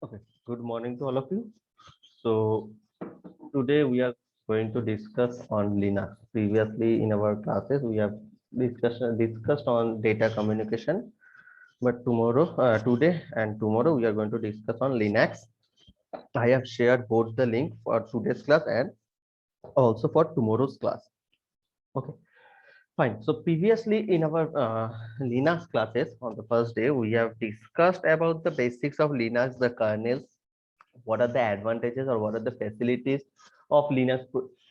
Okay, good morning to all of you. So today we are going to discuss on Linux. Previously in our classes we have discussed on data communication, but today and tomorrow we are going to discuss on Linux. I have shared both the link for today's class and also for tomorrow's class. Okay, fine. So previously in our Linux classes on the first day we have discussed about the basics of Linux, the kernels, what are the advantages or what are the facilities of Linux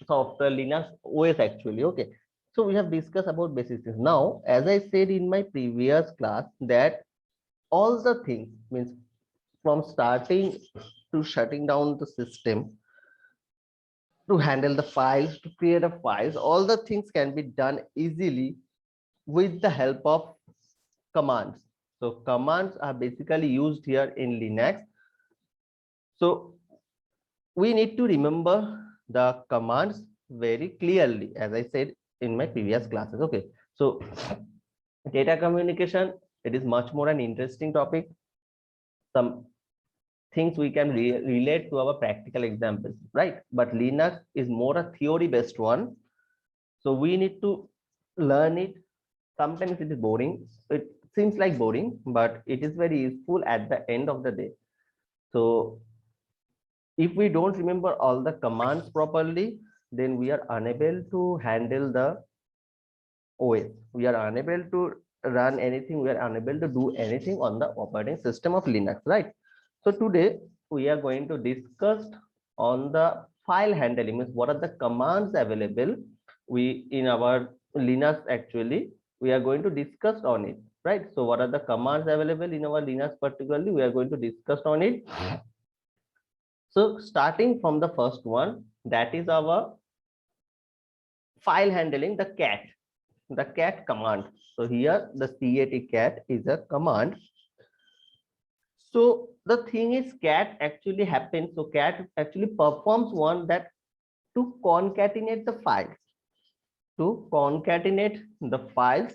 software, Linux OS actually. Okay, so we have discussed about basic things. Now, as I said in my previous class, that all the things means from starting to shutting down the system, to handle the files, to create a files, all the things can be done easily with the help of commands. So commands are basically used here in Linux. So we need to remember the commands very clearly, as I said in my previous classes. Okay, so data communication, it is much more an interesting topic. Some things we can relate to our practical examples, right? But Linux is more a theory based one, so we need to learn it. Sometimes it is boring, it seems like boring, but it is very useful at the end of the day. So if we don't remember all the commands properly, then we are unable to handle the OS. We are unable to run anything. We are unable to do anything on the operating system of Linux, right? So today we are going to discuss on the file handling. Means what are the commands available? We in our Linux actually we are going to discuss on it, right? So what are the commands available in our Linux particularly? We are going to discuss on it. So starting from the first one, that is our file handling, the cat command. So here the cat is a command. So the thing is cat actually happens. So cat actually performs one that to concatenate the files, to concatenate the files.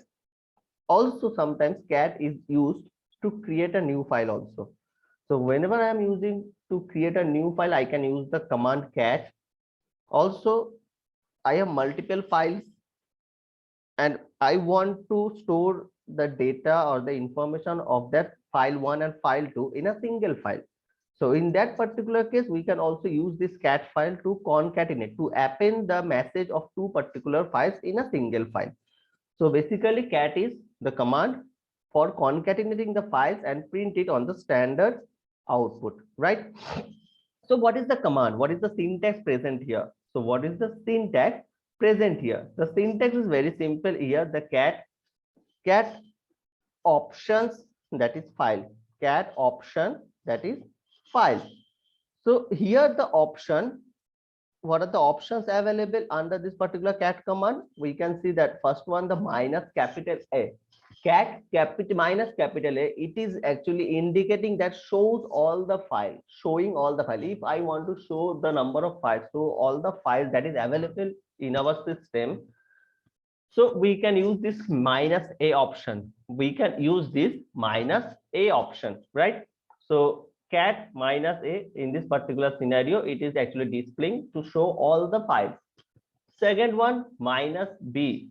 Also sometimes cat is used to create a new file also. So whenever I am using to create a new file, I can use the command cat. Also, I have multiple files and I want to store the data or the information of that file 1 and file 2 in a single file. So in that particular case, we can also use this cat file to concatenate, to append the message of two particular files in a single file. So basically cat is the command for concatenating the files and print it on the standard output, right? So what is the command? What is the syntax present here? So what is the syntax present here? The syntax is very simple here. The cat options, that is file, cat option, that is file. So here the option, what are the options available under this particular cat command? We can see that first one, the minus capital A. Cat capital minus capital A, it is actually indicating that shows all the file, showing all the file. If I want to show the number of files, so all the files that is available in our system, so we can use this minus A option. We can use this minus A option, right? So cat minus A in this particular scenario, it is actually displaying to show all the files. Second one, minus B,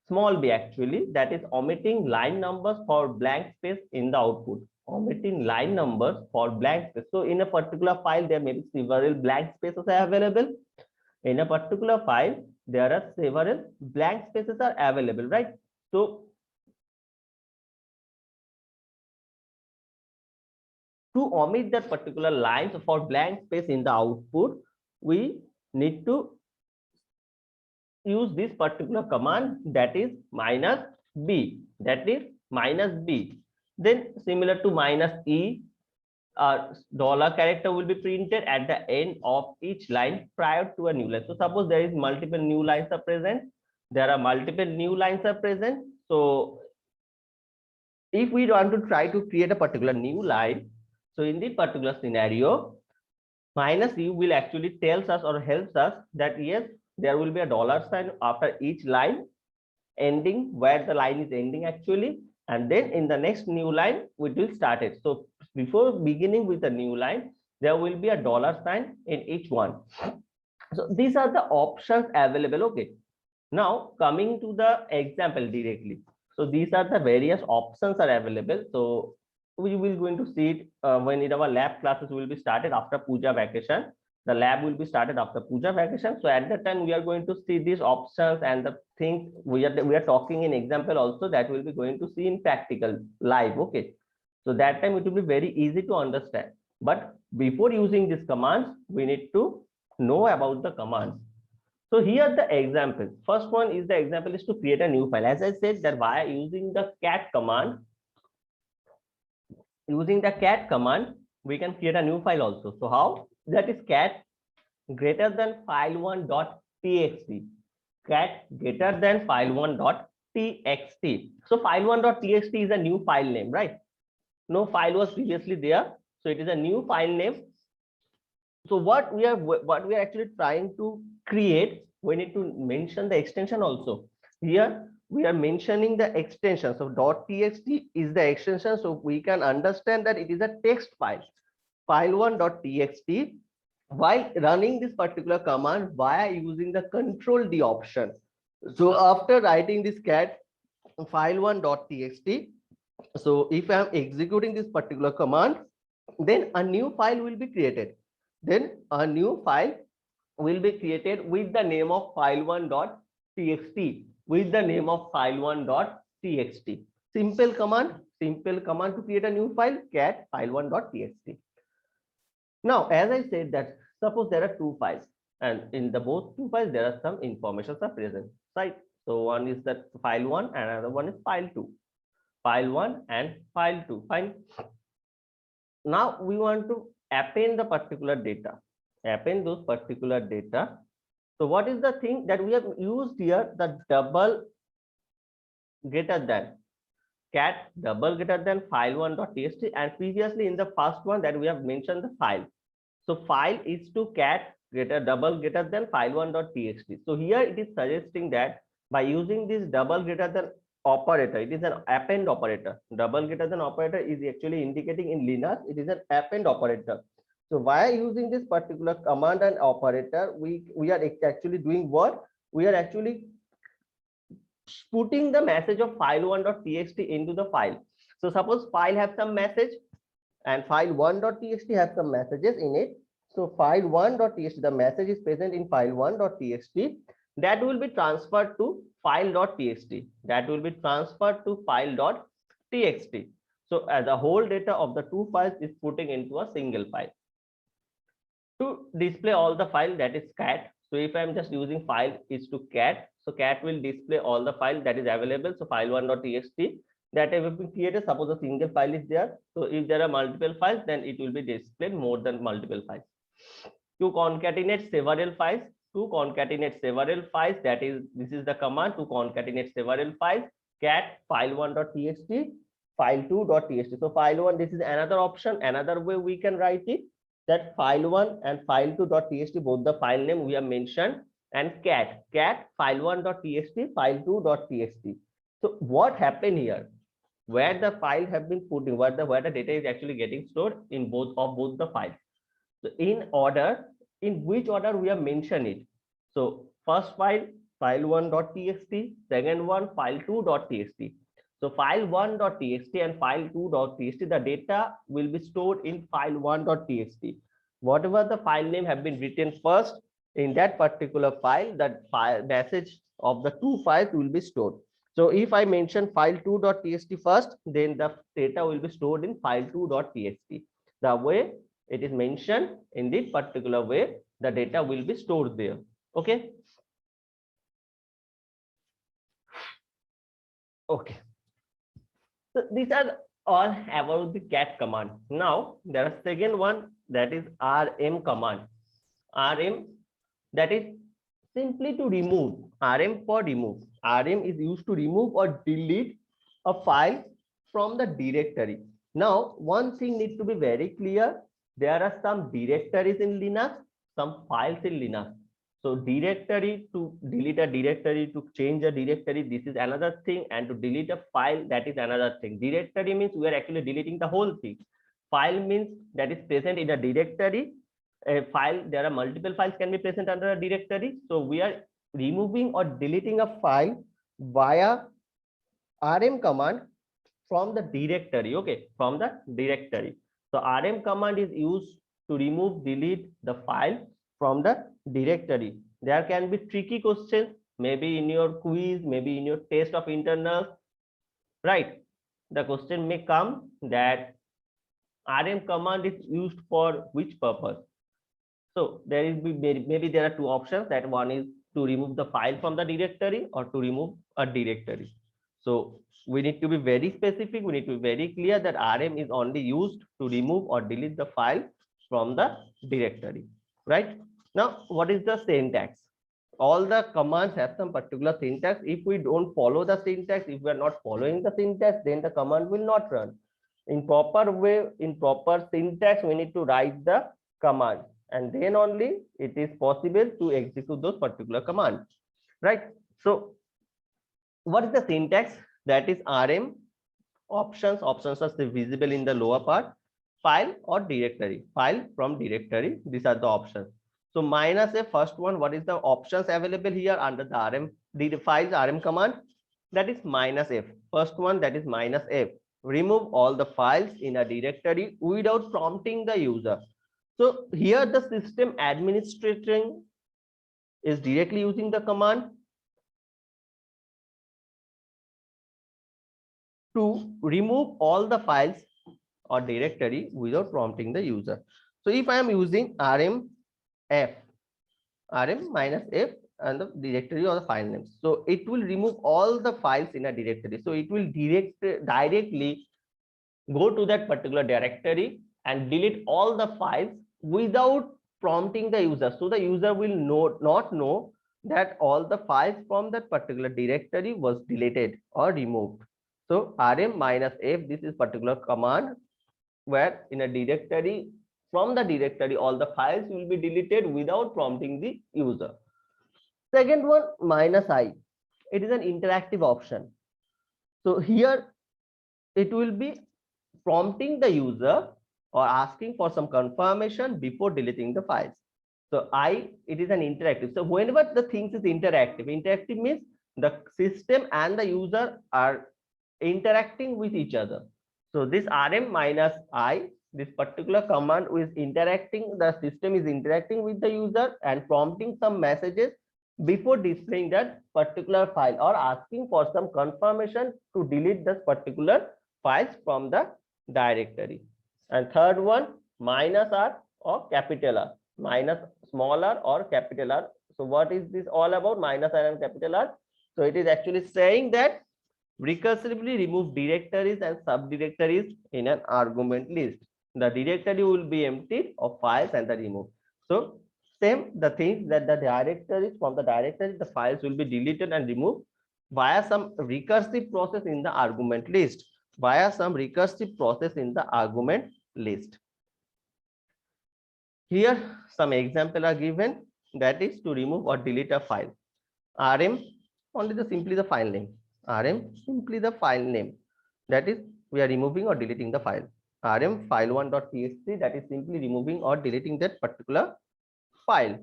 small b actually, that is omitting line numbers for blank space in the output. Omitting line numbers for blank space. So in a particular file, there may be several blank spaces available. In a particular file, there are several blank spaces are available, right? So to omit that particular lines for blank space in the output, we need to use this particular command, that is minus b, that is minus b. Then similar to minus e, dollar character will be printed at the end of each line prior to a new line. So suppose there is multiple new lines are present, there are multiple new lines are present. So if we want to try to create a particular new line, so in this particular scenario, minus u will actually tells us or helps us that yes, there will be a dollar sign after each line ending, where the line is ending actually, and then in the next new line we will start it. So before beginning with a new line, there will be a dollar sign in each one. So these are the options available. Okay, now coming to the example directly. So these are the various options are available. So we will going to see it when in our lab classes will be started after puja vacation. The lab will be started after puja vacation. So at that time we are going to see these options and the things we are talking in example also, that will be going to see in practical live. Okay, so that time it will be very easy to understand. But before using these commands, we need to know about the commands. So here the example. First one is the example is to create a new file. As I said that by using the cat command, we can create a new file also. So how? That is cat greater than file1.txt. Cat greater than file1.txt. So file1.txt is a new file name, right? No file was previously there. So it is a new file name. So what we are actually trying to create, we need to mention the extension also. Here we are mentioning the extension. So .txt is the extension, so we can understand that it is a text file, file1.txt. While running this particular command via using the control D option. So after writing this cat file1.txt, so if I am executing this particular command, then a new file will be created. Then a new file will be created with the name of file1.txt, with the name of file1.txt. Simple command to create a new file, cat file1.txt. Now, as I said that suppose there are two files, and in the both two files there are some informations are present, right? So one is that file1 and another one is file2. File1 and file2. Fine. Now we want to append the particular data, append those particular data. So what is the thing that we have used here? The double greater than, cat double greater than file1.txt, and previously in the first one that we have mentioned the file. So file is to cat double greater than file1.txt. So here it is suggesting that by using this double greater than operator, it is an append operator. Double greater than operator is actually indicating in Linux, it is an append operator. So by using this particular command and operator, we are actually doing what? We are actually putting the message of file1.txt into the file. So suppose file have some message and file1.txt has some messages in it. So file1.txt, the message is present in file1.txt, that will be transferred to file.txt. That will be transferred to file.txt. So as the whole data of the two files is putting into a single file. To display all the file, that is cat. So if I'm just using file is to cat, so cat will display all the file that is available. So file1.txt that have been created, suppose a single file is there. So if there are multiple files, then it will be displayed more than multiple files. To concatenate several files, that is, this is the command to concatenate several files, cat file1.txt, file2.txt. So file1, this is another option, another way we can write it, that file1 and file2.txt, both the file name we have mentioned, and cat file1.txt, file2.txt. So what happened here? Where the file have been put in, where the data is actually getting stored in both the files. So in order, in which order we have mentioned it. So first file file1.txt, second one file2.txt. So file1.txt and file2.txt, the data will be stored in file1.txt. Whatever the file name have been written first in that particular file, that file message of the two files will be stored. So if I mention file2.txt first, then the data will be stored in file2.txt. The way it is mentioned in this particular way, the data will be stored there. Okay. Okay. So these are all about the cat command. Now there is second one, that is rm command. Rm, that is simply to remove. Rm for remove. Rm is used to remove or delete a file from the directory. Now one thing needs to be very clear. There are some directories in Linux, some files in Linux. So directory, to delete a directory, to change a directory, this is another thing, and to delete a file, that is another thing. Directory means we are actually deleting the whole thing. File means that is present in a directory. A file, there are multiple files can be present under a directory. So we are removing or deleting a file via rm command from the directory. Okay, from the directory. So rm command is used to remove, delete the file from the directory. There can be tricky questions, maybe in your quiz, maybe in your test of internals, right? The question may come that rm command is used for which purpose? So there is maybe there are two options, that one is to remove the file from the directory or to remove a directory. So we need to be very specific. We need to be very clear that rm is only used to remove or delete the file from the directory, right? Now, what is the syntax? All the commands have some particular syntax. If we don't follow the syntax, if we are not following the syntax, then the command will not run. In proper way, in proper syntax, we need to write the command, and then only it is possible to execute those particular commands, right? So what is the syntax? That is rm options. Options are visible in the lower part. File or directory, file from directory, these are the options. So minus a, first one, what is the options available here under the rm, the files rm command? That is minus f. First one, that is minus f. Remove all the files in a directory without prompting the user. So here the system administrator is directly using the command to remove all the files or directory without prompting the user. So if I am using rm f, rm minus f, and the directory or the file names, so it will remove all the files in a directory. So it will directly go to that particular directory and delete all the files without prompting the user. So the user will not know that all the files from that particular directory was deleted or removed. So rm minus f, this is particular command where in a directory, from the directory, all the files will be deleted without prompting the user. Second one, minus I. It is an interactive option. So here it will be prompting the user or asking for some confirmation before deleting the files. So it is an interactive. So whenever the things is interactive means the system and the user are interacting with each other. So this rm minus I, this particular command is interacting, the system is interacting with the user and prompting some messages before displaying that particular file or asking for some confirmation to delete this particular files from the directory. And third one, minus r or capital R, minus small r or capital R. So what is this all about, minus r and capital R? So it is actually saying that recursively remove directories and subdirectories in an argument list. The directory will be emptied of files and the removed. So same the things that the directories, from the directory the files will be deleted and removed via some recursive process in the argument list, via some recursive process in the argument list. Here some example are given, that is to remove or delete a file. rm, only the simply the file name, rm simply the file name, that is we are removing or deleting the file. rm file1.txt, that is simply removing or deleting that particular file.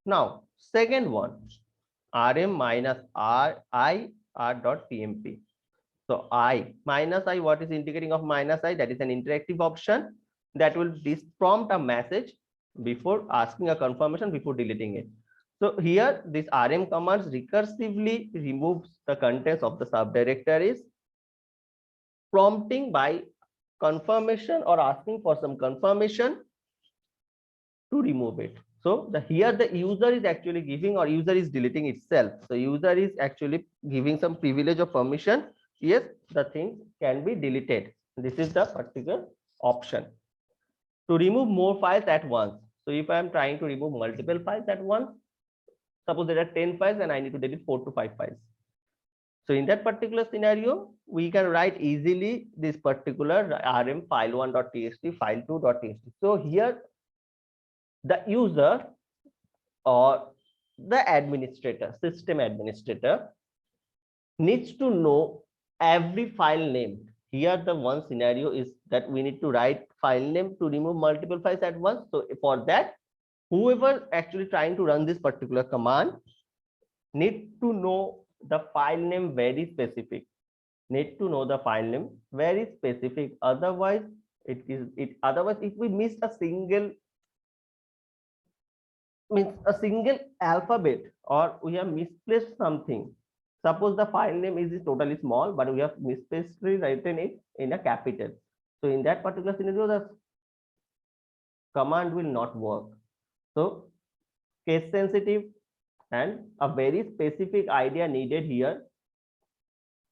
Now second one, rm minus I r.tmp. So I minus I, what is indicating of minus I? That is an interactive option that will prompt a message before asking a confirmation before deleting it. So here this rm commands recursively removes the contents of the subdirectories, prompting by confirmation or asking for some confirmation to remove it. So here the user is actually giving, or user is deleting itself. So user is actually giving some privilege or permission. Yes, the thing can be deleted. This is the particular option. To remove more files at once. So if I am trying to remove multiple files at once, suppose there are 10 files and I need to delete 4 to 5 files. So in that particular scenario, we can write easily this particular rm file1.txt, file2.txt. So here the user or the administrator, system administrator, needs to know every file name. Here, the one scenario is that we need to write file name to remove multiple files at once. So for that, whoever actually trying to run this particular command need to know the file name very specific. Need to know the file name very specific. Otherwise, otherwise if we miss a single alphabet, or we have misplaced something. Suppose the file name is totally small, but we have misplacedly written it in a capital. So in that particular scenario, the command will not work. So case sensitive and a very specific idea needed here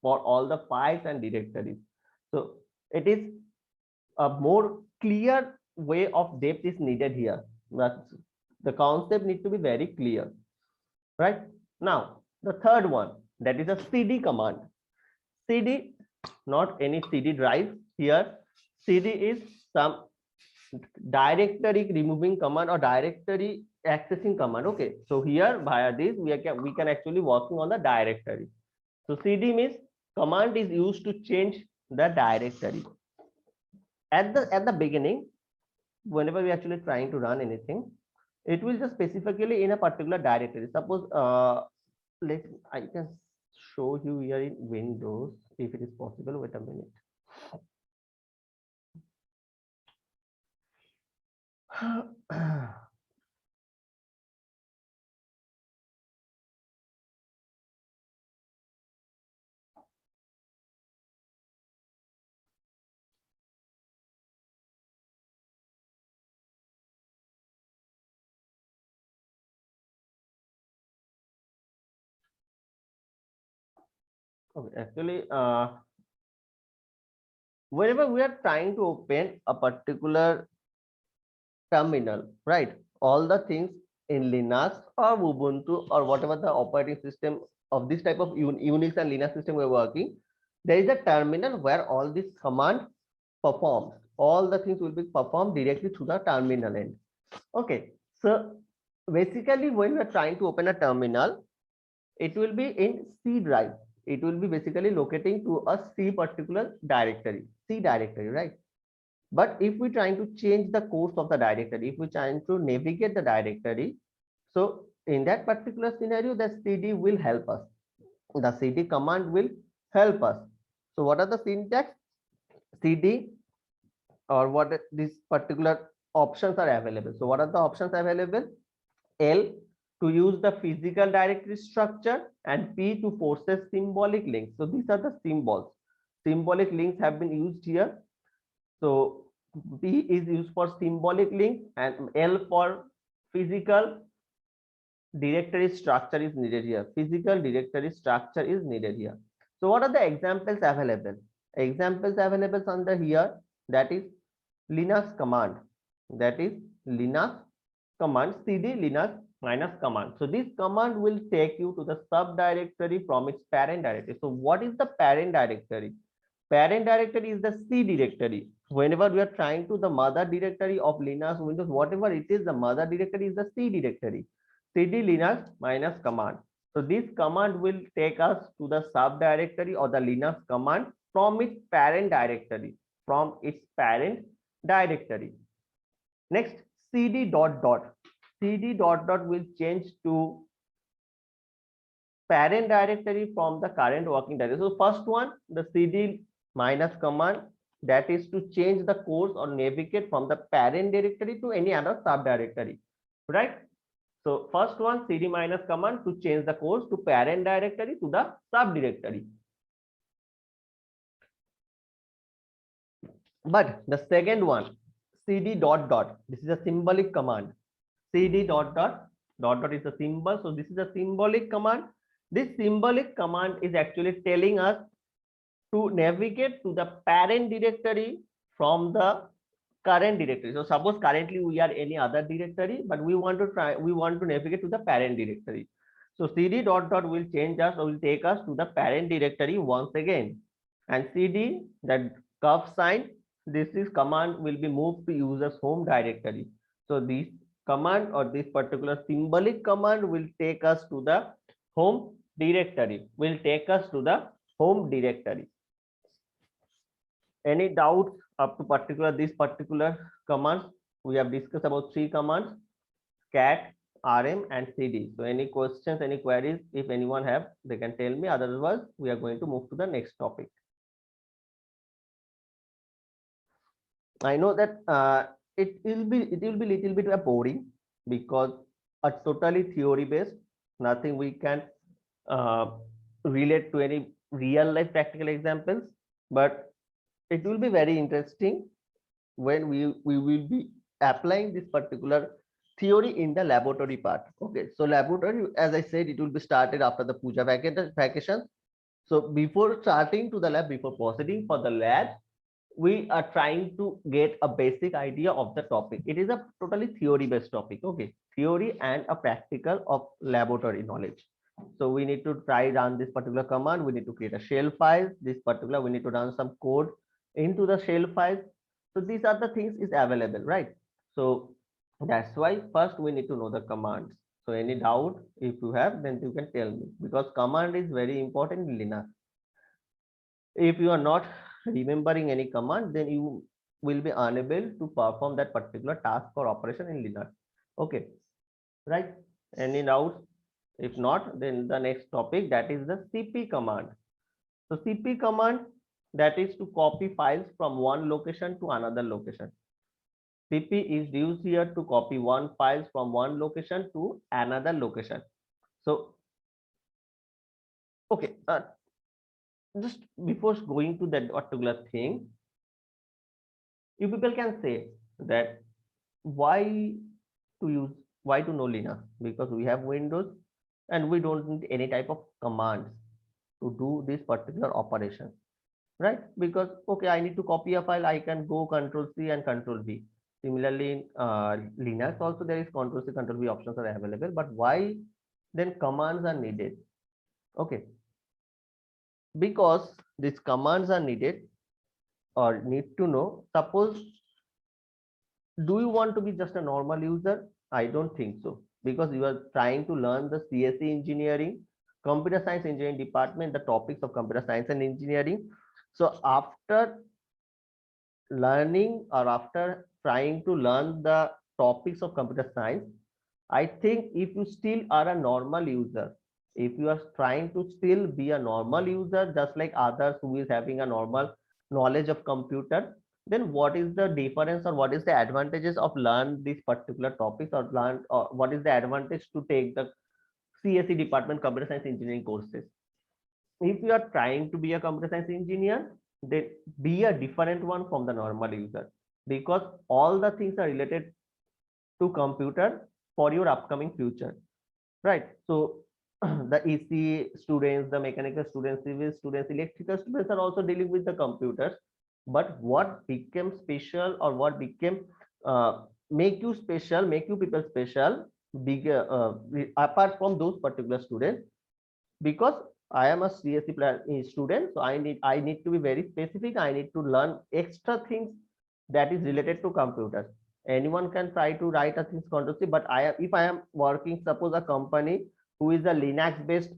for all the files and directories. So it is a more clear way of depth is needed here. The concept needs to be very clear, right? Now, the third one, that is a CD command. CD, not any CD drive here. CD is some directory removing command or directory accessing command. Okay, so here via this we can actually working on the directory. So CD means command is used to change the directory. At the beginning, whenever we actually trying to run anything, it will just specifically in a particular directory. Suppose I can show you here in Windows if it is possible. Wait a minute. Okay, actually, whenever we are trying to open a particular terminal, right? All the things in Linux or Ubuntu or whatever the operating system of this type of Unix and Linux system we're working, there is a terminal where all this command performs. All the things will be performed directly through the terminal end. Okay, so basically when we are trying to open a terminal, it will be in C drive. It will be basically locating to a C particular directory, C directory, right? But if we're trying to change the course of the directory, if we're trying to navigate the directory, so in that particular scenario, the CD will help us. The CD command will help us. So what are the syntax? CD or what these particular options are available. So what are the options available? L to use the physical directory structure and P to process symbolic links. So these are the symbols. Symbolic links have been used here. So P is used for symbolic link and L for physical directory structure is needed here. Physical directory structure is needed here. So what are the examples available? Examples available under here, that is Linux command. That is Linux command, cd linux minus command. So this command will take you to the subdirectory from its parent directory. So what is the parent directory? Parent directory is the C directory. Whenever we are trying to the mother directory of Linux, Windows, whatever it is, the mother directory is the C directory. cd linux minus command. So this command will take us to the subdirectory or the Linux command from its parent directory. From its parent directory. Next, cd dot dot. cd dot dot will change to parent directory from the current working directory. So first one, the cd minus command, that is to change the course or navigate from the parent directory to any other subdirectory, right? So first one, cd minus command to change the course to parent directory to the subdirectory. But the second one, cd dot dot, this is a symbolic command. cd dot dot dot dot is a symbol. So this is a symbolic command. This symbolic command is actually telling us to navigate to the parent directory from the current directory. So suppose currently we are any other directory, but we want to navigate to the parent directory. So cd dot dot will change us or will take us to the parent directory once again. And cd, that curve sign, this is command will be moved to user's home directory. So this command or this particular symbolic command will take us to the home directory, will take us to the home directory. Any doubts up to particular this particular commands? We have discussed about 3 commands: cat, rm and cd. So any questions, any queries, if anyone have, they can tell me. Otherwise we are going to move to the next topic. I know that it will be little bit boring because a totally theory based, nothing we can uh, relate to any real life practical examples, but it will be very interesting when we will be applying this particular theory in the laboratory part. Okay, so laboratory, as I said, it will be started after the puja vacation. So before starting to the lab, before proceeding for the lab, we are trying to get a basic idea of the topic. It is a totally theory based topic. Okay, theory and a practical of laboratory knowledge. So we need to try run this particular command. We need to create a shell file. This particular, we need to run some code into the shell file. So these are the things is available, right? So that's why first we need to know the commands. So any doubt if you have, then you can tell me, because command is very important in Linux. If you are not remembering any command, then you will be unable to perform that particular task or operation in Linux. Okay, right? Any doubts? If not, then the next topic, that is the cp command. So cp command, that is to copy files from one location to another location. cp is used here to copy one files from one location to another location. So okay, just before going to that particular thing, you people can say that why to use, why to know Linux? Because we have Windows and we don't need any type of commands to do this particular operation, right? Because okay, I need to copy a file, I can go Control C and Control V. Similarly, in Linux also there is Control C, Control V options are available, but why then commands are needed? Okay, because these commands are needed or need to know. Suppose, do you want to be just a normal user? I don't think so, because you are trying to learn the CSE engineering, computer science engineering department, the topics of computer science and engineering. So after learning or after trying to learn the topics of computer science, I think if you still are a normal user, if you are trying to still be a normal user, just like others who is having a normal knowledge of computer, then what is the difference or what is the advantages of learn these particular topics, or learn, or what is the advantage to take the CSE department computer science engineering courses? If you are trying to be a computer science engineer, then be a different one from the normal user, because all the things are related to computer for your upcoming future, right? So the EC students, the mechanical students, civil students, electrical students are also dealing with the computers. But what became special, or what became make you special, make you people special, bigger apart from those particular students, because I am a CSE student, so I need to be very specific. I need to learn extra things that is related to computers. Anyone can try to write a things controversy, but if I am working, suppose a company who is a Linux based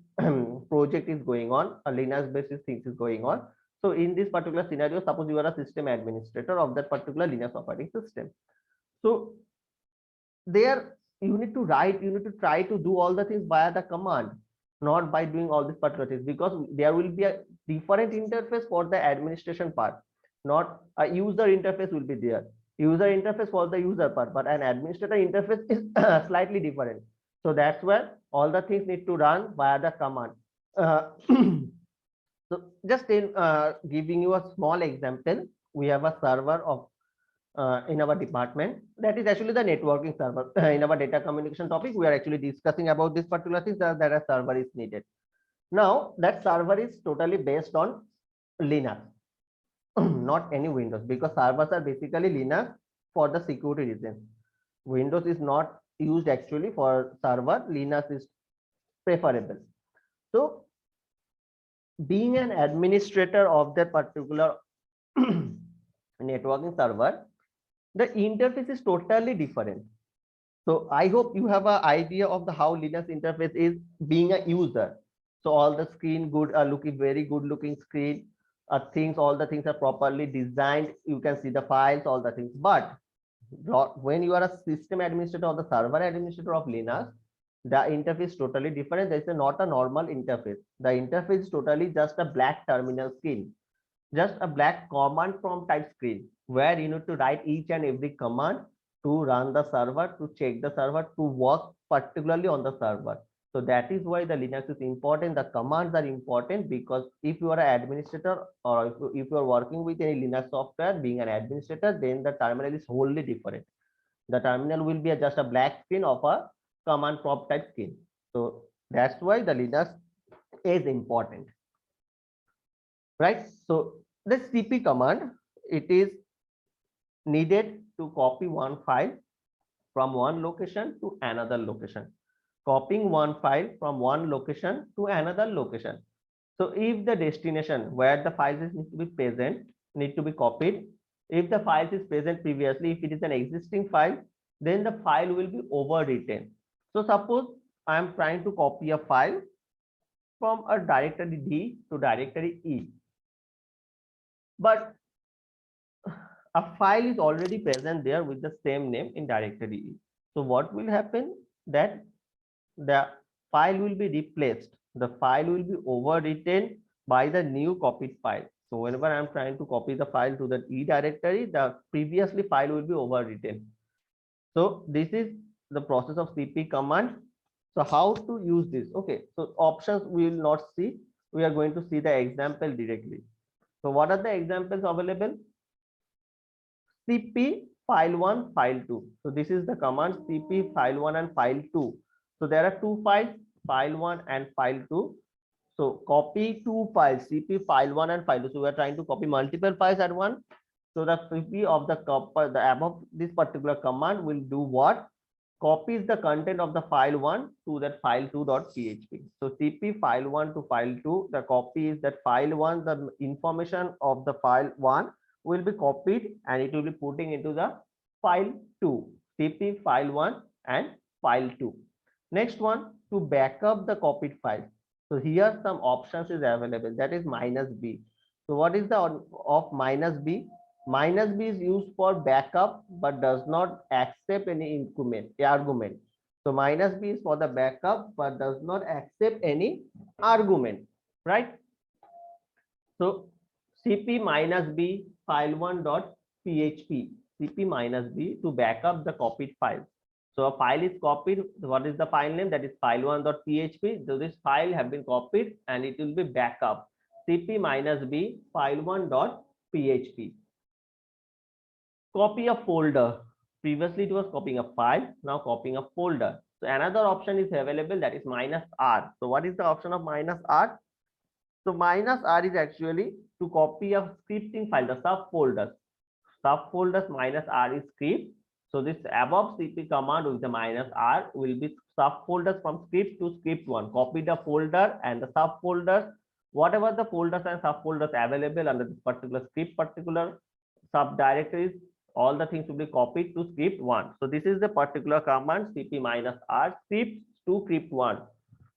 project is going on, a Linux based things is going on. So in this particular scenario, suppose you are a system administrator of that particular Linux operating system. So there you need to write, you need to try to do all the things via the command, not by doing all these particular things, because there will be a different interface for the administration part. Not a user interface will be there, user interface for the user part, but an administrator interface is slightly different. So that's where all the things need to run via the command. So just in giving you a small example, we have a server of in our department, that is actually the networking server. In our data communication topic, we are actually discussing about this particular thing, that a server is needed. Now that server is totally based on Linux, not any Windows, because servers are basically Linux for the security reasons. Windows is not used actually for server, Linux is preferable. So being an administrator of that particular networking server, the interface is totally different. So I hope you have an idea of the how Linux interface is being a user. So all the screen good are looking very good looking screen. Things all the things are properly designed. You can see the files, all the things. But when you are a system administrator or the server administrator of Linux, the interface is totally different. There is not a normal interface. The interface is totally just a black terminal screen, just a black command prompt type screen where you need to write each and every command to run the server, to check the server, to work particularly on the server. So that is why the Linux is important. The commands are important because if you are an administrator or if you are working with any Linux software, being an administrator, then the terminal is wholly different. The terminal will be just a black screen of a command prompt type screen. So that's why the Linux is important, right? So the cp command, it is needed to copy one file from one location to another location, copying one file from one location to another location. So if the destination where the files is need to be present need to be copied, if the files is present previously, if it is an existing file, then the file will be overwritten. So suppose I am trying to copy a file from a directory D to directory E, but a file is already present there with the same name in directory E. So what will happen, that the file will be replaced, the file will be overwritten by the new copied file. So whenever I'm trying to copy the file to the E directory, the previously file will be overwritten. So this is the process of cp command. So how to use this? Okay, so options we will not see, we are going to see the example directly. So what are the examples available? cp file1 file2. So this is the command cp file1 and file2. So there are two files, file1 and file2. So copy two files, cp file1 and file2. So we are trying to copy multiple files at once. So the cp of the above this particular command will do what? Copies the content of the file1 to that file2.php. So cp file1 to file2, the copy is that file1, the information of the file1 will be copied and it will be putting into the file2, cp file1 and file2. Next one, to backup the copied file. So here some options is available, that is -b. So what is the of -b? -b is used for backup but does not accept any argument. So -b is for the backup but does not accept any argument, right? So cp-b file1.php, cp-b to backup the copied file. So a file is copied. What is the file name? That is file1.php. So this file have been copied and it will be backup. cp-b file1.php. Copy a folder. Previously it was copying a file, now copying a folder. So another option is available, that is -r. So what is the option of -r? So -r is actually to copy a scripting file, the subfolders. Subfolders -r is script. So this above cp command with the -r will be subfolders from script to script1. Copy the folder and the subfolders, whatever the folders and subfolders available under this particular script, particular subdirectories, all the things will be copied to script1. So this is the particular command cp-r script to script1.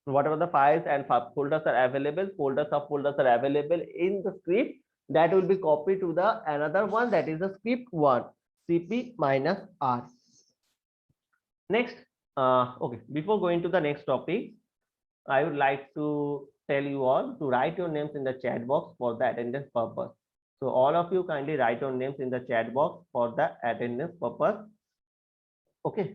Whatever the files and folders are available, folders of folders are available in the script, that will be copied to the another one, that is the script1, cp-r. Next, okay, before going to the next topic, I would like to tell you all to write your names in the chat box for the attendance purpose. So all of you kindly write your names in the chat box for the attendance purpose. Okay.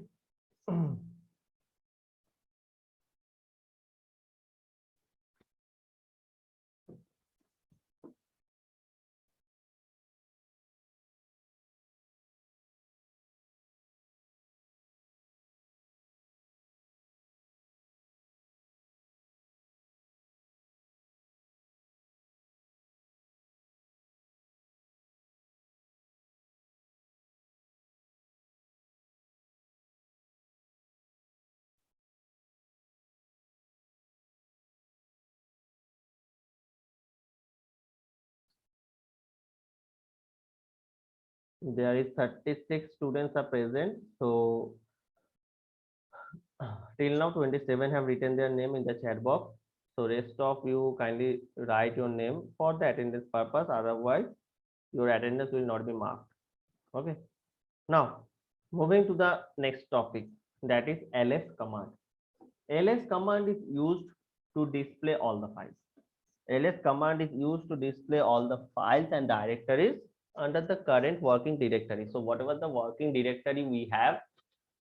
There is 36 students are present. So Till now 27 have written their name in the chat box. So rest of you kindly write your name for the attendance purpose. Otherwise, your attendance will not be marked. Okay. Now, moving to the next topic, that is ls command. Ls command is used to display all the files. Ls command is used to display all the files and directories under the current working directory. So whatever the working directory we have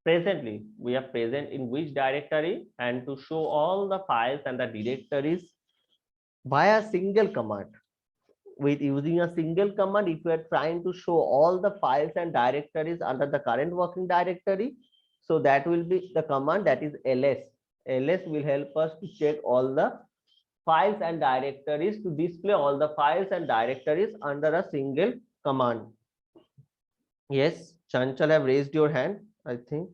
presently, we are present in which directory, and to show all the files and the directories via single command. With using a single command, if you are trying to show all the files and directories under the current working directory, so that will be the command, that is ls. Ls will help us to check all the files and directories, to display all the files and directories under a single command. Yes, Chanchal have raised your hand, I think.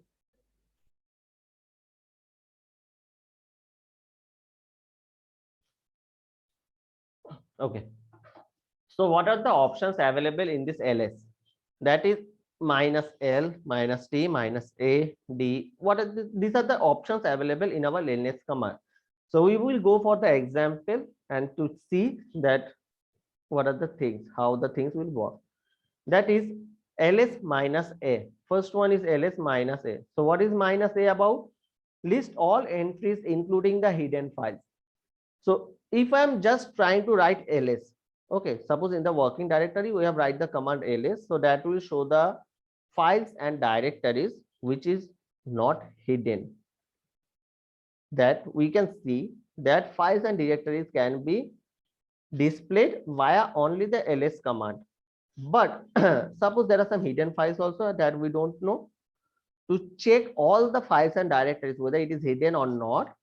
Okay. So what are the options available in this ls? That is minus l, minus t, minus a, d. What are these are the options available in our ls command. So we will go for the example and to see that what are the things, how the things will work. That is ls minus a. First one is ls minus a. So what is minus a about? List all entries including the hidden files. So if I'm just trying to write ls, okay, suppose in the working directory we have write the command ls, so that will show the files and directories which is not hidden. That we can see that files and directories can be displayed via only the ls command. But suppose there are some hidden files also that we don't know. To check all the files and directories whether it is hidden or not,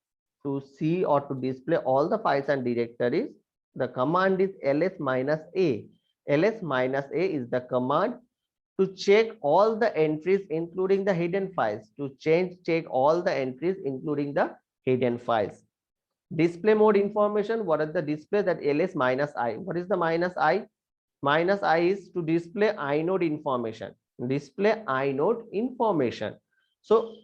to see or to display all the files and directories, the command is ls minus a. Ls minus a is the command to check all the entries including the hidden files, to check all the entries including the hidden files. Display mode information, what are the display? That ls minus I. What is the minus I? Minus I is to display inode information. Display inode information. So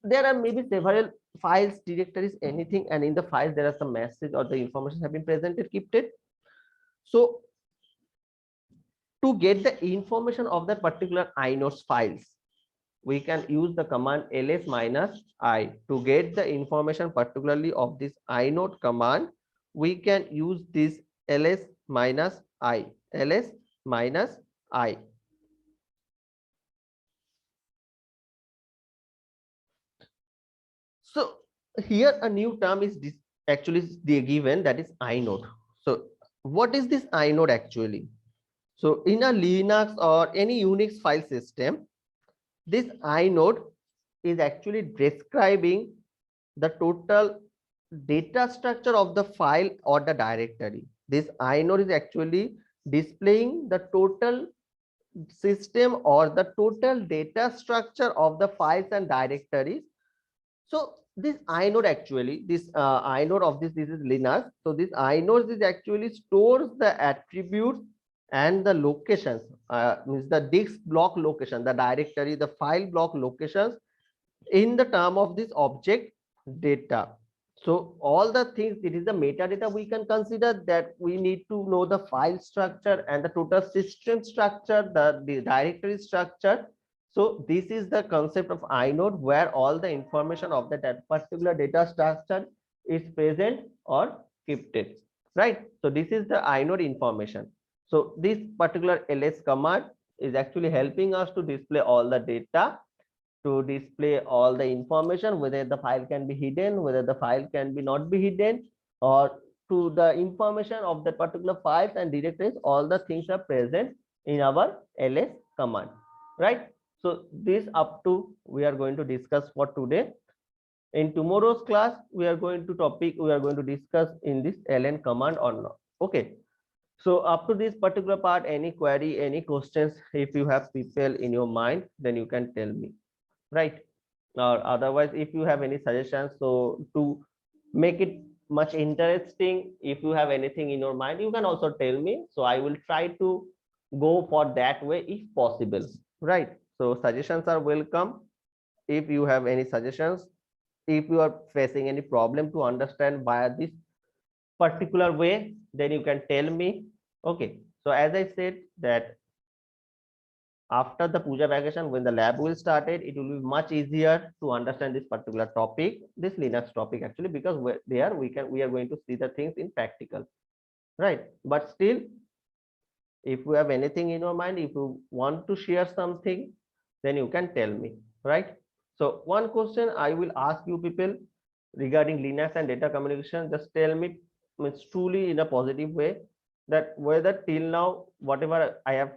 there are maybe several files, directories, anything, and in the files there are some message or the information have been presented, kept it. So to get the information of that particular inodes files, we can use the command ls minus I. To get the information particularly of this inode command, we can use this ls minus I. Ls minus I. So here a new term is actually given, that is inode. So what is this inode actually? So in a Linux or any Unix file system, this inode is actually describing the total data structure of the file or the directory. This inode is actually displaying the total system or the total data structure of the files and directories. So this inode actually, this inode of this is Linux. So this inode is actually stores the attributes and the locations, means the disk block location, the directory, the file block locations in the term of this object data. So all the things, it is the metadata we can consider, that we need to know the file structure and the total system structure, the directory structure. So this is the concept of inode, where all the information of that particular data structure is present or kept it, right? So this is the inode information. So this particular ls command is actually helping us to display all the data, to display all the information, whether the file can be hidden, whether the file can be not be hidden, or to the information of the particular files and directories, all the things are present in our ls command, right? So this up to we are going to discuss for today. In tomorrow's class, we are going to discuss in this ln command or not. Okay. So up to this particular part, any query, any questions, if you have people in your mind, then you can tell me, right? Or otherwise, if you have any suggestions, so to make it much interesting, if you have anything in your mind, you can also tell me, so I will try to go for that way if possible, right? So suggestions are welcome. if you have any suggestions, if you are facing any problem to understand via this particular way, then you can tell me. Okay, so as I said that after the puja vacation, when the lab will start it will be much easier to understand this particular topic, this Linux topic actually, because there we are going to see the things in practical, right? But still, if you have anything in your mind, if you want to share something, then you can tell me, right? So one question I will ask you people regarding Linux and data communication, just tell me, means truly in a positive way, that whether till now whatever I have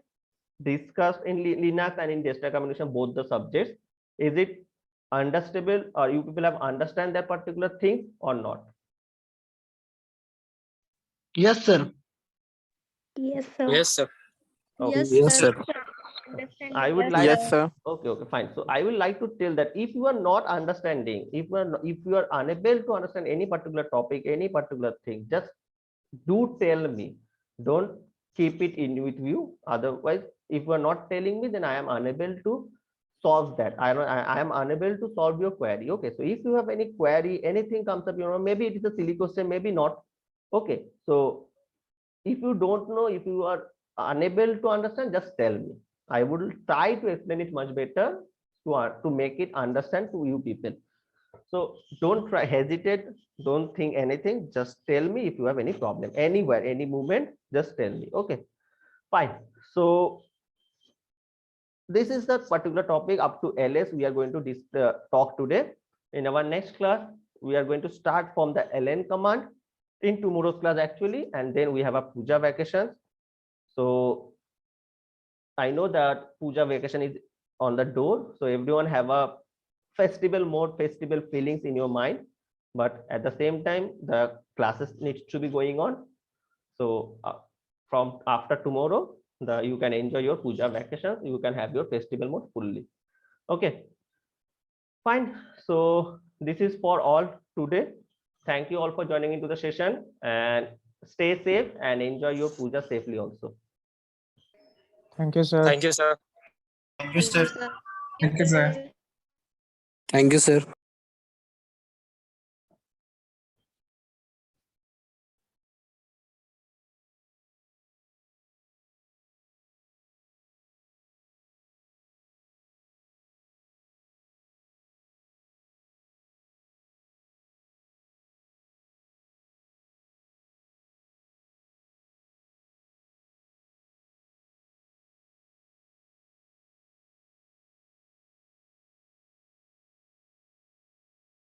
discussed in Linux and in data communication, both the subjects, is it understandable, or you people have understand that particular thing or not? Yes, sir. Yes, sir. Yes, sir. Okay. Yes, sir. I would Yes, like, Yes, sir. okay, fine. So I would like to tell that if you are not understanding, if you are unable to understand any particular topic, any particular thing, just do tell me. Don't keep it in with you. Otherwise, if you are not telling me, then I am unable to solve that. I am unable to solve your query. Okay, so if you have any query, anything comes up, maybe it is a silly question, maybe not. Okay, so if you don't know, if you are unable to understand, just tell me. I would try to explain it much better to make it understand to you people. So don't try hesitate, don't think anything, just tell me if you have any problem anywhere, any movement, just tell me. Okay, fine. So this is the particular topic up to ls we are going to talk today. In our next class, we are going to start from the ln command in tomorrow's class actually, and then we have a puja vacations. So I know that puja vacation is on the door, so everyone have a festival mode, festival feelings in your mind, but at the same time the classes needs to be going on. So from after tomorrow, you can enjoy your puja vacations, you can have your festival mode fully. Okay, fine. So this is for all today. Thank you all for joining into the session, and stay safe and enjoy your puja safely also. Thank you, sir. Thank you, sir. sir. Thank you, sir. Thank you, sir.